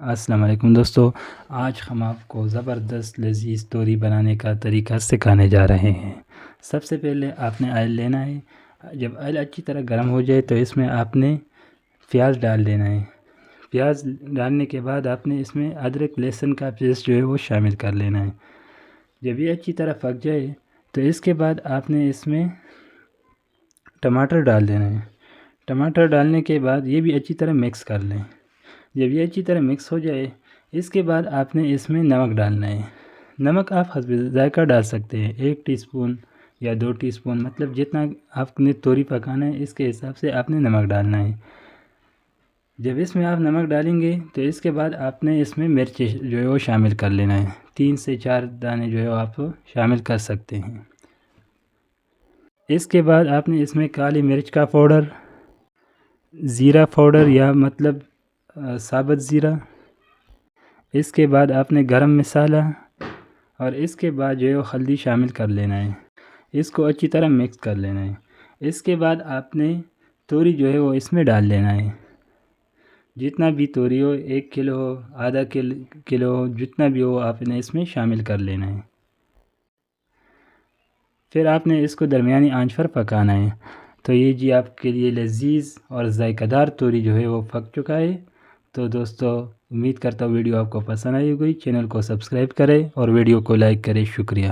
السلام علیکم دوستو، آج ہم آپ کو زبردست لذیذ توری بنانے کا طریقہ سکھانے جا رہے ہیں۔ سب سے پہلے آپ نے آئل لینا ہے۔ جب آئل اچھی طرح گرم ہو جائے تو اس میں آپ نے پیاز ڈال دینا ہے۔ پیاز ڈالنے کے بعد آپ نے اس میں ادرک لہسن کا پیسٹ جو ہے وہ شامل کر لینا ہے۔ جب یہ اچھی طرح پک جائے تو اس کے بعد آپ نے اس میں ٹماٹر ڈال دینا ہے۔ ٹماٹر ڈالنے کے بعد یہ بھی اچھی طرح مکس کر لیں۔ جب یہ اچھی طرح مکس ہو جائے اس کے بعد آپ نے اس میں نمک ڈالنا ہے۔ نمک آپ حسب ذائقہ ڈال سکتے ہیں، 1 ٹی اسپون یا 2 ٹی اسپون، مطلب جتنا آپ نے توری پکانا ہے اس کے حساب سے آپ نے نمک ڈالنا ہے۔ جب اس میں آپ نمک ڈالیں گے تو اس کے بعد آپ نے اس میں مرچ جو ہے وہ شامل کر لینا ہے۔ 3 سے 4 دانے جو ہے وہ آپ شامل کر سکتے ہیں۔ اس کے بعد آپ نے اس میں کالی مرچ کا پاؤڈر، زیرہ پاؤڈر یا مطلب ثابت زیرہ، اس کے بعد آپ نے گرم مسالہ اور اس کے بعد جو ہے وہ ہلدی شامل کر لینا ہے۔ اس کو اچھی طرح مکس کر لینا ہے۔ اس کے بعد آپ نے توری جو ہے وہ اس میں ڈال لینا ہے۔ جتنا بھی توری ہو، 1 کلو ہو، آدھا کلو ہو، جتنا بھی ہو آپ نے اس میں شامل کر لینا ہے۔ پھر آپ نے اس کو درمیانی آنچ پر پکانا ہے۔ تو یہ جی آپ کے لیے لذیذ اور ذائقہ دار توری جو ہے وہ پک چکا ہے۔ تو دوستو امید کرتا ہوں ویڈیو آپ کو پسند آئی ہوگی۔ چینل کو سبسکرائب کریں اور ویڈیو کو لائک کریں۔ شکریہ۔